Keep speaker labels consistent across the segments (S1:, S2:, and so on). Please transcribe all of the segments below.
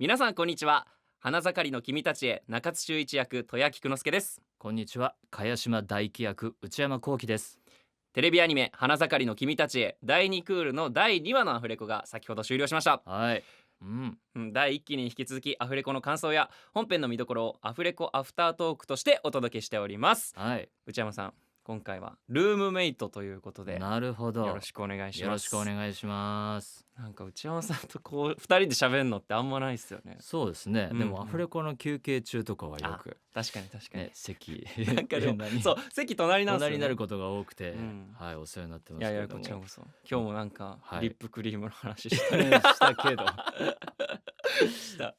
S1: 皆さんこんにちは。花盛りの君たちへ、中津修一役戸谷菊之助です。
S2: こんにちは、茅島大輝役内山聖輝です。
S1: テレビアニメ花盛りの君たちへ第2クールの第2話のアフレコが先ほど終了しました。
S2: はい、
S1: 第1期に引き続きアフレコの感想や本編の見どころをアフレコアフタートークとしてお届けしております。
S2: はい、
S1: 内山さん、今回はルームメイトということで
S2: なるほど。
S1: よろしくお願いします。
S2: よろしくお願いします。
S1: なんか内山さんとこう2人で喋るのってあんまないですよね。
S2: そうですね、
S1: うんうん
S2: でもアフレコの休憩中とかはよく
S1: 確かに確かに、
S2: ね、席
S1: なんかでもそう席隣なんですよね。
S2: 隣になることが多くて、
S1: うん
S2: はい、お世話になってま
S1: いやいや、
S2: すけれども。
S1: こちらこそ今日もなんか
S2: はい
S1: リップクリームの話したり
S2: したけど
S1: した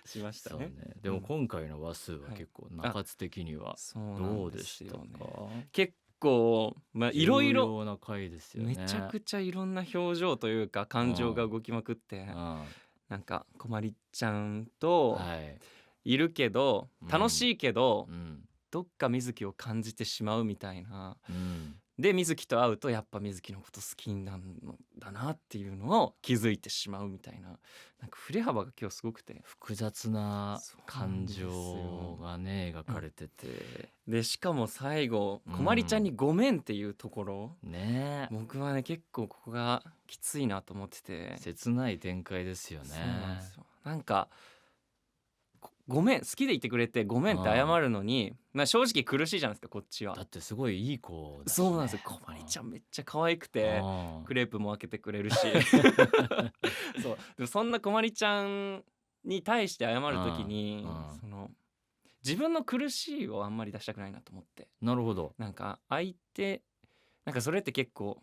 S1: しましたね。
S2: そうね、でも今回の話数は結構中津的には
S1: そうな
S2: ど
S1: んで
S2: うでしたか？
S1: すよね。結構いろいろ
S2: 重要な回ですよね。
S1: めちゃくちゃいろんな表情というか感情が動きまくって
S2: は
S1: なんかこまりちゃんと
S2: い、
S1: いるけど楽しいけど
S2: うん
S1: どっか水木を感じてしまうみたいな。
S2: うん
S1: で水木と会うとやっぱ水木のこと好きになるのだなっていうのを気づいてしまうみたいな、なんか振れ幅が今日すごくて、
S2: 複雑な感情
S1: そう
S2: がね描かれてて、
S1: でしかも最後
S2: うん
S1: こまりちゃんにごめんっていうところ、
S2: ね
S1: 僕はね結構ここがきついなと思ってて。
S2: 切ない展開ですよね。
S1: そうなんですよ。なんかごめん好きでいてくれてごめんって謝るのに、正直苦しいじゃないですかこっちは。
S2: だってすごいいい子だし、ね、
S1: そうなんですよ。こまりちゃんめっちゃ可愛くてクレープも開けてくれるしそうでもそんなこまりちゃんに対して謝る時にその自分の苦しいをあんまり出したくないなと思って。
S2: なるほど。
S1: なんか相手なんかそれって結構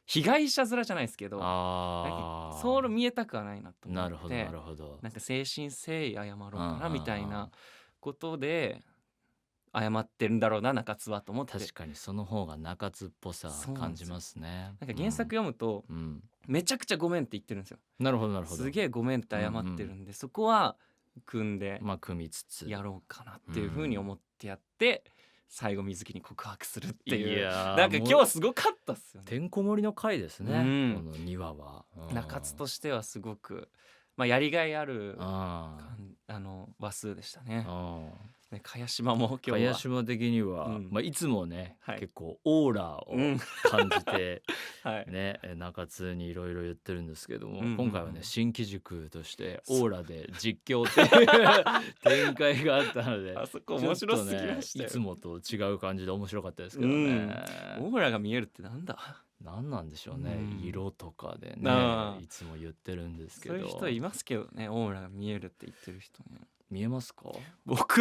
S1: 被害者面じゃないですけど、なんかそう見えたくはないなと思って。
S2: なるほどなるほど。
S1: なんか誠心誠意謝ろうかなみたいなことで謝ってるんだろうな中津はと思って。
S2: 確かにその方が中津っぽさ感じますね。
S1: なんか原作読むと、めちゃくちゃごめんって言ってるんですよ。
S2: なるほどなるほど。
S1: すげえごめんって謝ってるんで、そこは組んで
S2: 組みつつ
S1: やろうかなっていう風に思ってやって、最後水木に告白するっていう。
S2: いや
S1: なんか今日すごかったっすよね。
S2: てんこ盛りの回ですね、この2話は。
S1: 中津としてはすごくやりがいある話数でしたね。茅島も今日は
S2: 茅島的には、いつもね、結構オーラを感じて、ね、中津にいろいろ言ってるんですけども、今回はね新機軸としてオーラで実況っていう展開があったので、
S1: あそこ面白すぎましたよ。
S2: いつもと違う感じで面白かったですけどね。
S1: オーラが見えるってなんだ。
S2: 何なんでしょうね、色とかでねいつも言ってるんですけど。
S1: そういう人いますけどね、オーラが見えるって言ってる人ね。
S2: 見えますか？
S1: 僕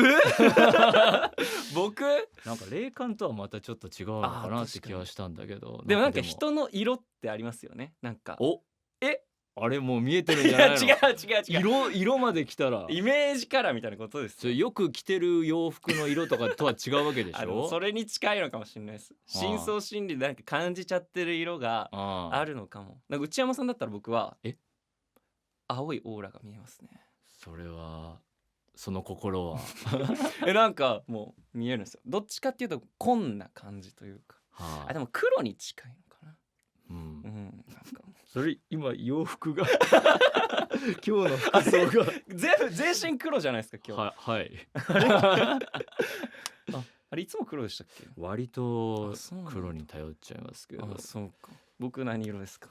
S1: 僕
S2: なんか霊感とはまたちょっ違うのかなって気はしたんだけど。
S1: でもなんか人の色ってありますよね。なんか
S2: あれもう見えてるんじゃないの？
S1: 違う
S2: 色まで来たら
S1: イメージカラーみたいなことですよ。
S2: よく着てる洋服の色とかとは違うわけでしょ。
S1: それに近いのかもしれないです。深層心理でなんか感じちゃってる色があるのかも。なんか内山さんだったら僕は青いオーラが見えますね。
S2: それはその心は
S1: なんかもう見えるんですよ。どっちかっていうとこんな感じというか、でも黒に近いのかな。なんか
S2: それ今洋服が今日の服装が
S1: 全身黒じゃないですか今日。
S2: はい
S1: あれいつも黒でしたっけ？
S2: 割と黒に頼っちゃいますけど。
S1: そうか。僕何色ですか？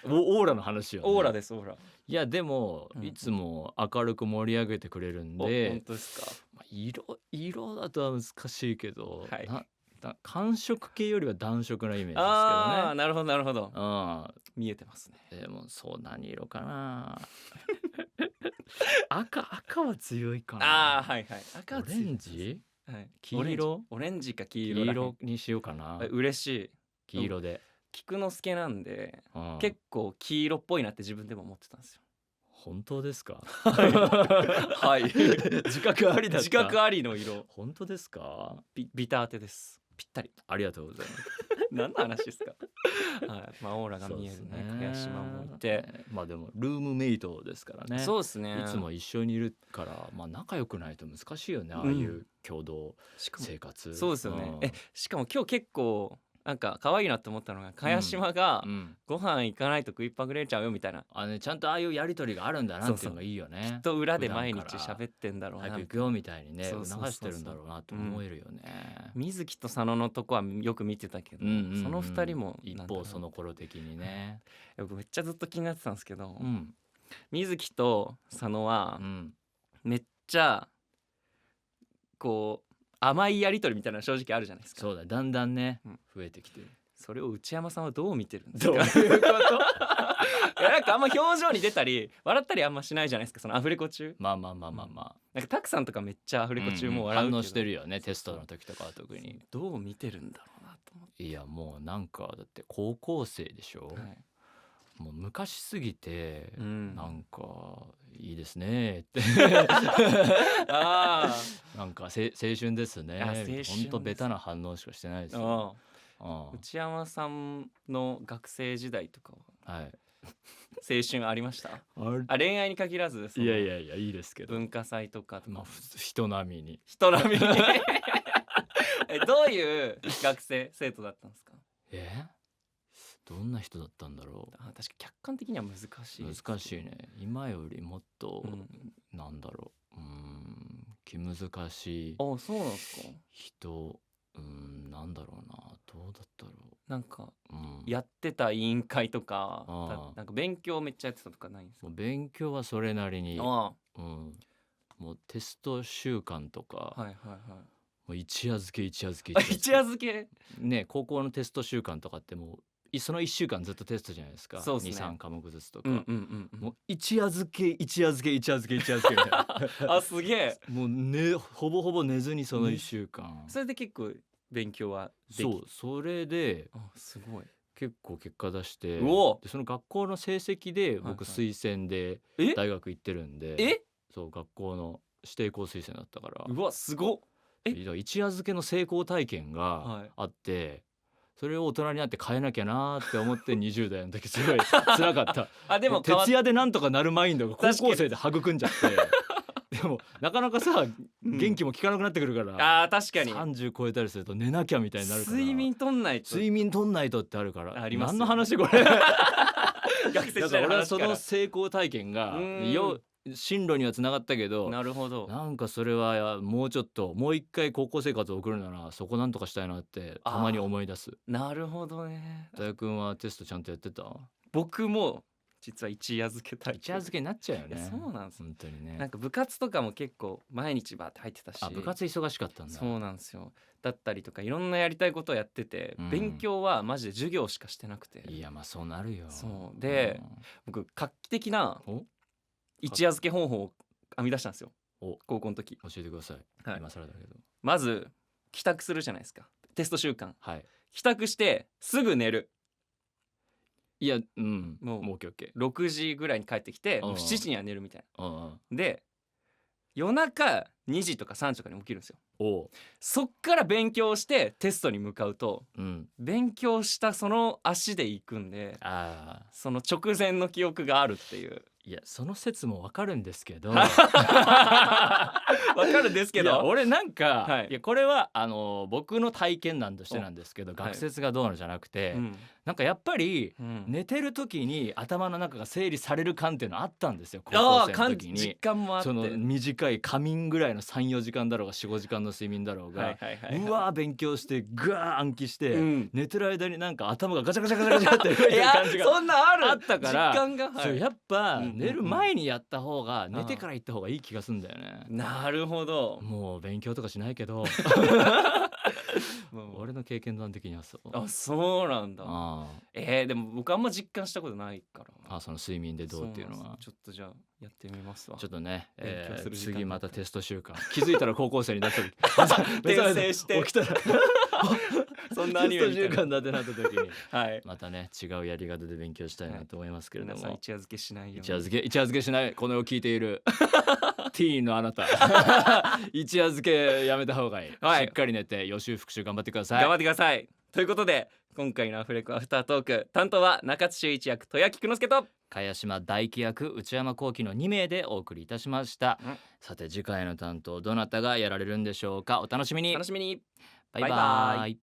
S2: オーラの話よね。
S1: オーラですオーラ。
S2: いやでもいつも明るく盛り上げてくれるんで。
S1: 本当ですか？
S2: 色だとは難しいけど、寒色系よりは暖色なイメージですけどね。
S1: なるほどなるほど。見えてますね。
S2: でもそう何色かな赤は強いかな。
S1: 赤は
S2: オレンジ、黄色、
S1: オレンジか黄色
S2: にしようかな。
S1: 嬉しい。
S2: 黄色で
S1: 菊之助なんで結構黄色っぽいなって自分でも思ってたんですよ。
S2: 本当ですか？
S1: はい。
S2: 自覚ありだった。
S1: 自覚ありの色。
S2: 本当ですか？
S1: ビターテです。ぴったり。
S2: ありがとうございます。
S1: 何の話ですか？オーラが見えるね。茅島もいて、
S2: でもルームメイトですからね。
S1: そうですね。
S2: いつも一緒にいるから仲良くないと難しいよね。ああいう共同生活。
S1: そうですよね。しかも今日結構なんか可愛いなって思ったのが茅島がご飯行かないと食いっぱぐれちゃうよみたいな、
S2: ね、ちゃんとああいうやり取りがあるんだなっていうのがいいよね。
S1: きっと裏で毎日喋ってんだろうな、
S2: 早く行くよみたいにね促してるんだろうなって思えるよね。
S1: 水木と佐野のとこはよく見てたけど、その二人も
S2: 一方その頃的にね
S1: 僕めっちゃずっと気になってたんですけど、水木と佐野はめっちゃこう甘いやり取りみたいなの正直あるじゃないですか。
S2: そうだ、だんだんね、増えてきてる。
S1: それを内山さんはどう見てるんですか？どういうこといやなんかあんま表情に出たり笑ったりあんましないじゃないですか、そのアフレコ中。
S2: まあまあまあまあまあ、
S1: なんかタクさんとかめっちゃアフレコ中も笑うけど、
S2: 反応してるよね、テストの時とかは特に。
S1: どう見てるんだろうなと思って。
S2: いやもうなんかだって高校生でしょ、もう昔すぎて、なんかいいですねってなんか青春ですね。ほんとベタな反応しかしてないですよ。
S1: 内山さんの学生時代とか
S2: は、はい、
S1: 青春ありました？恋愛に限らず、
S2: いやいやいやいいですけど、
S1: 文化祭とか
S2: 人並みに
S1: どういう学生徒だったんですか？
S2: どんな人だったんだろう。
S1: 確か客観的には難しい、
S2: 難しいね。今よりもっと、なんだろう、気難しい
S1: そうなんですか。
S2: 人、なんだろうな、どうだったろう。
S1: なんか、やってた委員会とか、なんか勉強めっちゃやってたとかないんですか？
S2: 勉強はそれなりに、もうテスト週間とか、もう一夜漬け一夜漬け
S1: 一夜漬け
S2: ね、高校のテスト週間とかってもうその1週間ずっとテストじゃないですか。
S1: そうですね、
S2: 2、3科目ずつとか、もう一夜漬け一夜漬け一夜漬け一夜漬けみたいな
S1: すげえ。
S2: もうほぼほぼ寝ずにその1週間、
S1: それで結構勉強は
S2: それです
S1: ごい
S2: 結構結果出して、
S1: で
S2: その学校の成績で僕推薦で大学行ってるんで、そう学校の指定校推薦だったから、
S1: うわすごっ。
S2: 一夜漬けの成功体験があって、それを大人になって変えなきゃなって思って20代の時すごい辛かったでも徹夜でなんとかなるマインドが高校生で育んじゃってでもなかなかさ元気も効かなくなってくるから、
S1: 確かに
S2: 30超えたりすると寝なきゃみたいになるから、
S1: 睡眠とんないと
S2: ってあるから、
S1: あります。
S2: 何の話これ
S1: 学生時代の話から。
S2: 俺はその成功体験が進路にはつながったけど、
S1: なるほど、
S2: なんかそれはもうちょっともう一回高校生活を送るならそこなんとかしたいなってたまに思い出す。
S1: なるほどね。
S2: 大学君はテストちゃんとやってた？
S1: 僕も実は一夜漬け
S2: 一夜漬けになっちゃうよね。
S1: そうなんです、
S2: 本当にね。
S1: なんか部活とかも結構毎日バーって入ってたし。
S2: 部活忙しかったんだ。
S1: そうなんですよ。だったりとかいろんなやりたいことをやってて、勉強はマジで授業しかしてなくて。
S2: いやまあそうなるよ。
S1: そうで、僕画期的な一夜漬け方法を編み出したんですよ、高校の時。
S2: 教えてください、今更だけど。
S1: まず帰宅するじゃないですか、テスト週間。帰宅してすぐ寝る。
S2: いやもう OK。
S1: 6時ぐらいに帰ってきて7時には寝るみたいな。で夜中2時とか3時とかに起きるんですよ。そっから勉強してテストに向かうと、勉強したその足で行くんで、その直前の記憶があるっていう。
S2: いやその説もわかるんですけど
S1: わかるんですけど、
S2: 俺なんか、いやこれは僕の体験談としてなんですけど、学説がどうのじゃなくて、なんかやっぱり、寝てる時に頭の中が整理される感っていうのあったんですよ、高校生の時に。
S1: 実感もあって、
S2: その短い仮眠ぐらいの 3,4 時間だろうが 4,5 時間の睡眠だろうが、うわー勉強してぐわー暗記して、寝てる間になんか頭がガチャガチャガチャガチャって動いてる感じが
S1: そんな
S2: あったから、
S1: 実感が、
S2: そうやっぱ寝る前にやった方が寝てから行った方がいい気がするんだよね。
S1: なるほど。
S2: もう勉強とかしないけど俺の経験談的にはそう。
S1: そうなんだ。でも僕あんま実感したことないから。
S2: その睡眠でどうっていうのは。
S1: ちょっとじゃあやってみますわ。
S2: ちょっとね、次またテスト週間気づいたら高校生になった時
S1: 転生して
S2: 起きたら
S1: そんなアニメ
S2: テスト週間だってなった時にまたね違うやり方で勉強したいなと思いますけれども、
S1: 皆さん一夜漬けしないように。
S2: 一夜漬けしない、このを聞いているティーンのあなた一夜漬けやめた方がいい、しっかり寝て予習復習頑張ってください。
S1: 頑張ってください。ということで今回のアフレコアフタートーク、担当は中津修一役戸谷菊之助と
S2: 茅島大輝役内山聖輝の2名でお送りいたしました。さて次回の担当どなたがやられるんでしょうか。お楽しみに。
S1: 楽しみに。
S2: バイバイ。